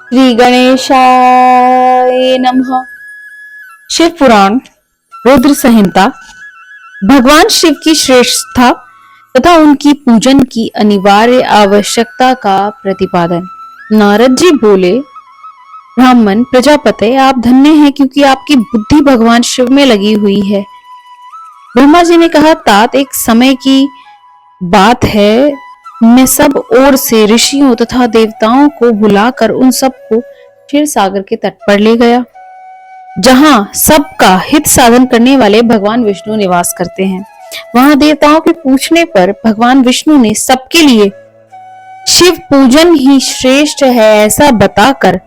श्री गणेशाय नमः। शिव पुराण रुद्र संहिता भगवान शिव की श्रेष्ठता तथा उनकी पूजन की अनिवार्य आवश्यकता का प्रतिपादन। नारद जी बोले, ब्राह्मण प्रजापते, आप धन्य हैं क्योंकि आपकी बुद्धि भगवान शिव में लगी हुई है। ब्रह्मा जी ने कहा, तात एक समय की बात है, मैं सब ओर से ऋषियों तथा देवताओं को बुलाकर उन सबको क्षीर सागर के तट पर ले गया, जहां सबका हित साधन करने वाले भगवान विष्णु निवास करते हैं। वहां देवताओं के पूछने पर भगवान विष्णु ने सबके लिए शिव पूजन ही श्रेष्ठ है ऐसा बताकर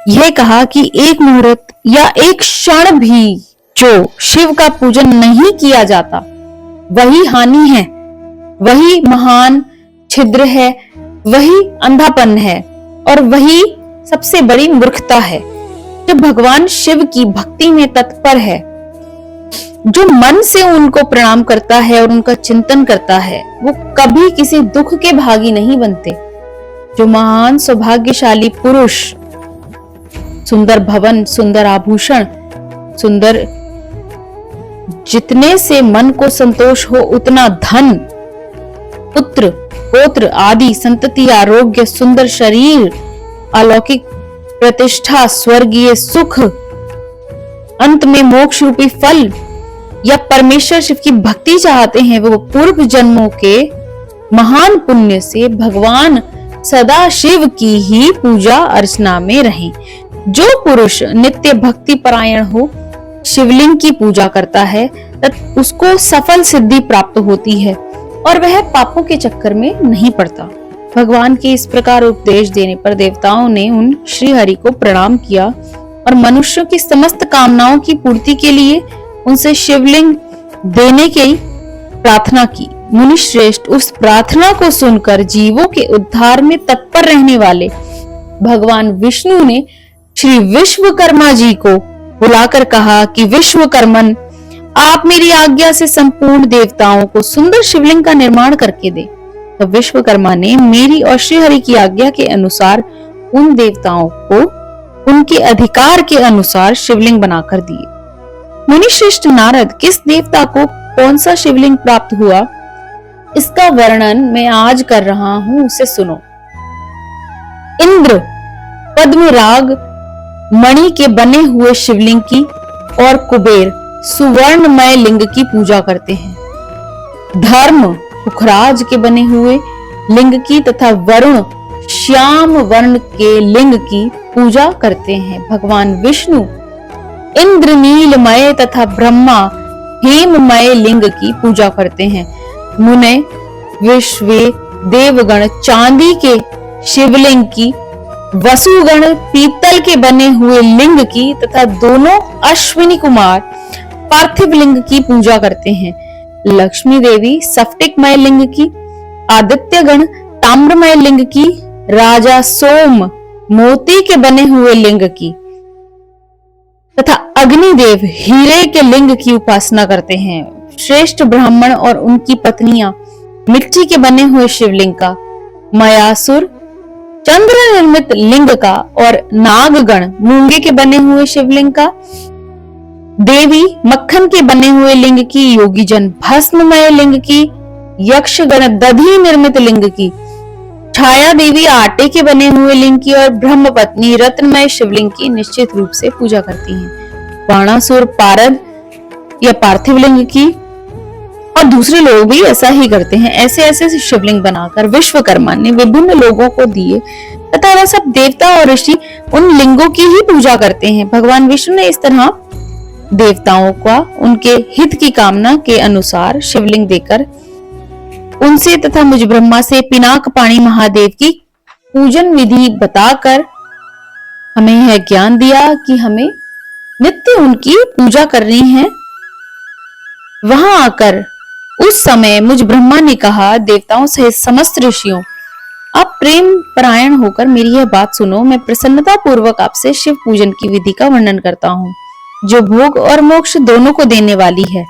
यह कहा कि एक मुहूर्त या एक क्षण भी जो शिव का पूजन नहीं किया जाता वही हानि है, वही महान छिद्र है, वही अंधापन है और वही सबसे बड़ी मूर्खता है। जो भगवान शिव की भक्ति में तत्पर है, जो मन से उनको प्रणाम करता है और उनका चिंतन करता है, वो कभी किसी दुख के भागी नहीं बनते। जो महान सौभाग्यशाली पुरुष सुंदर भवन, सुंदर आभूषण, सुंदर जितने से मन को संतोष हो उतना धन, पुत्र पौत्र आदि संतति, आरोग्य, सुंदर शरीर, अलौकिक प्रतिष्ठा, स्वर्गीय सुख, अंत में मोक्ष रूपी फल या परमेश्वर शिव की भक्ति चाहते हैं, वो पूर्व जन्मों के महान पुण्य से भगवान सदा शिव की ही पूजा अर्चना में रहें। जो पुरुष नित्य भक्ति परायण हो, शिवलिंग की पूजा करता है, तब उसको सफल सिद्धि प्राप्त होती है और वह पापों के चक्कर में नहीं पड़ता। भगवान के इस प्रकार उपदेश देने पर देवताओं ने उन श्री हरि को प्रणाम किया और मनुष्यों की समस्त कामनाओं की पूर्ति के लिए उनसे शिवलिंग देने की प्रार्थना की। मुनि श्रेष्ठ उस प्रार्थना को सुनकर जीवों के उद्धार में तत्पर रहने वाले भगवान विष्णु ने श्री विश्वकर्मा जी को बुलाकर कहा कि विश्वकर्मन, आप मेरी आज्ञा से संपूर्ण देवताओं को सुंदर शिवलिंग का निर्माण करके दे। तो विश्वकर्मा ने मेरी और श्रीहरि की आज्ञा के अनुसार उन देवताओं को उनके अधिकार के अनुसार शिवलिंग बनाकर दिए। मुनिश्रेष्ठ नारद, किस देवता को कौन सा शिवलिंग प्राप्त हुआ, इसका वर्णन मैं आज कर रहा हूं, उसे सुनो। इंद्र पद्मराग मणि के बने हुए शिवलिंग की और कुबेर सुवर्णमय लिंग की पूजा करते हैं। धर्म पुखराज के बने हुए लिंग की तथा वरुण श्याम वर्ण के लिंग की पूजा करते हैं। भगवान विष्णु इंद्र नीलमय तथा ब्रह्मा हेममय लिंग की पूजा करते हैं। मुने विश्व देवगण चांदी के शिवलिंग की, वसुगण पीतल के बने हुए लिंग की तथा दोनों अश्विनी कुमार पार्थिव लिंग की पूजा करते हैं। लक्ष्मी देवी स्फटिकमय लिंग की, आदित्य गण ताम्रमय लिंग की, राजा सोम मोती के बने हुए लिंग की तथा अग्निदेव हीरे के लिंग की उपासना करते हैं। श्रेष्ठ ब्राह्मण और उनकी पत्नियां मिट्टी के बने हुए शिवलिंग का, मयासुर चंद्र निर्मित लिंग का और नागगण मूंगे के बने हुए शिवलिंग का, देवी मक्खन के बने हुए लिंग की, योगी जन भस्ममय लिंग की, यक्षगण दधी निर्मित लिंग की, छाया देवी आटे के बने हुए लिंग की और ब्रह्म पत्नी रत्नमय शिवलिंग की निश्चित रूप से पूजा करती हैं। बाणासुर पारद या पार्थिव लिंग की और दूसरे लोग भी ऐसा ही करते हैं। ऐसे ऐसे शिवलिंग बनाकर विश्वकर्मा ने विभिन्न लोगों को दिए तथा वह सब देवता और ऋषि उन लिंगों की ही पूजा करते हैं। भगवान विष्णु ने इस तरह देवताओं का उनके हित की कामना के अनुसार शिवलिंग देकर उनसे तथा मुझ ब्रह्मा से पिनाक पाणी महादेव की पूजन विधि बताकर हमें यह ज्ञान दिया कि हमें नित्य उनकी पूजा करनी है। वहां आकर उस समय मुझ ब्रह्मा ने कहा, देवताओं सहित समस्त ऋषियों, आप प्रेम परायण होकर मेरी यह बात सुनो। मैं प्रसन्नता पूर्वक आपसे शिव पूजन की विधि का वर्णन करता हूँ, जो भोग और मोक्ष दोनों को देने वाली है।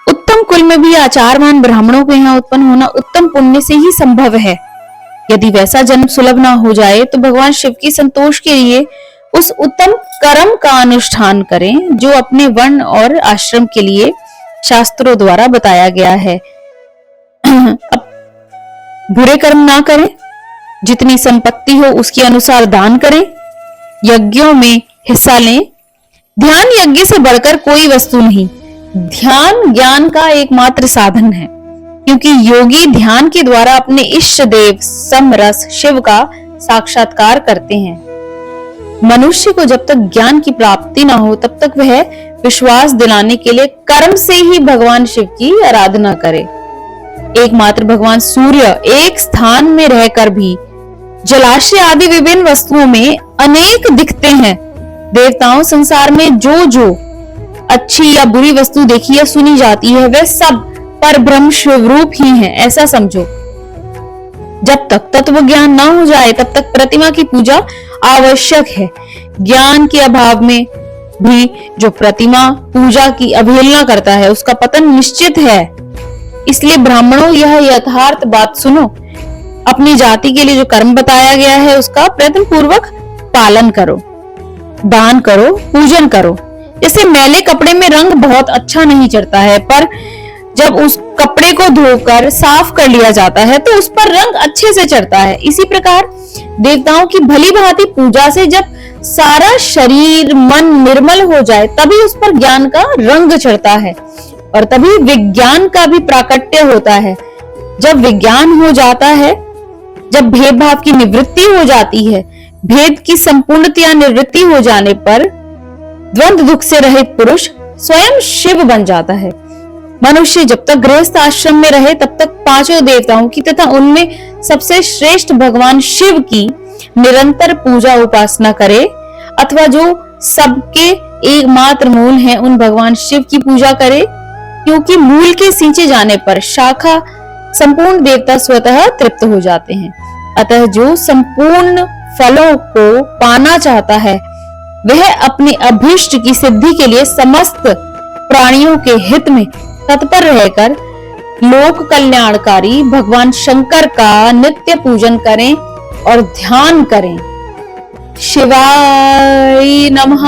उत्तम कुल में भी आचारवान ब्राह्मणों के यहाँ उत्पन्न होना उत्तम पुण्य से ही संभव है। यदि वैसा जन्म सुलभ ना हो जाए तो भगवान शिव की संतोष के लिए उस उत्तम कर्म का अनुष्ठान करें जो अपने वर्ण और आश्रम के लिए शास्त्रों द्वारा बताया गया है। अब बुरे कर्म ना करें, जितनी संपत्ति हो उसके अनुसार दान करें, यज्ञों में हिस्सा लें। ध्यान यज्ञ से बढ़कर कोई वस्तु नहीं। ध्यान ज्ञान का एकमात्र साधन है, क्योंकि योगी ध्यान के द्वारा अपने इष्ट देव समरस शिव का साक्षात्कार करते हैं। मनुष्य को जब तक ज्ञान की प्राप्ति ना हो तब तक वह विश्वास दिलाने के लिए कर्म से ही भगवान शिव की आराधना करे। एकमात्र भगवान सूर्य एक स्थान में रहकर भी जलाशय आदि विभिन्न वस्तुओं में अनेक दिखते हैं। देवताओं संसार में जो जो अच्छी या बुरी वस्तु देखी या सुनी जाती है वह सब परब्रह्म स्वरूप ही है, ऐसा समझो। जब तक तत्व ज्ञान ना हो जाए तब तक प्रतिमा की पूजा आवश्यक है। ज्ञान के अभाव में भी जो प्रतिमा पूजा की अवहेलना करता है उसका पतन निश्चित है। इसलिए ब्राह्मणों, यह यथार्थ बात सुनो। अपनी जाति के लिए जो कर्म बताया गया है उसका प्रयत्न पूर्वक पालन करो, दान करो, पूजन करो। जैसे मैले कपड़े में रंग बहुत अच्छा नहीं चढ़ता है, पर जब उस कपड़े को धोकर साफ कर लिया जाता है तो उस पर रंग अच्छे से चढ़ता है। इसी प्रकार देवताओं की भली भांति पूजा से जब सारा शरीर मन निर्मल हो जाए तभी उस पर ज्ञान का रंग चढ़ता है और तभी विज्ञान का भी प्राकट्य होता है। जब विज्ञान हो जाता है, जब भेदभाव की निवृत्ति हो जाती है, भेद की संपूर्णतया निवृत्ति हो जाने पर द्वंद्व दुख से रहित पुरुष स्वयं शिव बन जाता है। मनुष्य जब तक गृहस्थ आश्रम में रहे तब तक पांचों देवताओं की तथा उनमें सबसे श्रेष्ठ भगवान शिव की निरंतर पूजा उपासना करे, अथवा जो सबके एकमात्र मूल हैं उन भगवान शिव की पूजा करे, क्योंकि मूल के सींचे जाने पर शाखा संपूर्ण देवता स्वतः तृप्त हो जाते हैं। अतः जो संपूर्ण फलों को पाना चाहता है वह अपने अभीष्ट की सिद्धि के लिए समस्त प्राणियों के हित में तत्पर रहकर लोक कल्याणकारी भगवान शंकर का नित्य पूजन करें और ध्यान करें। शिवाय नमः।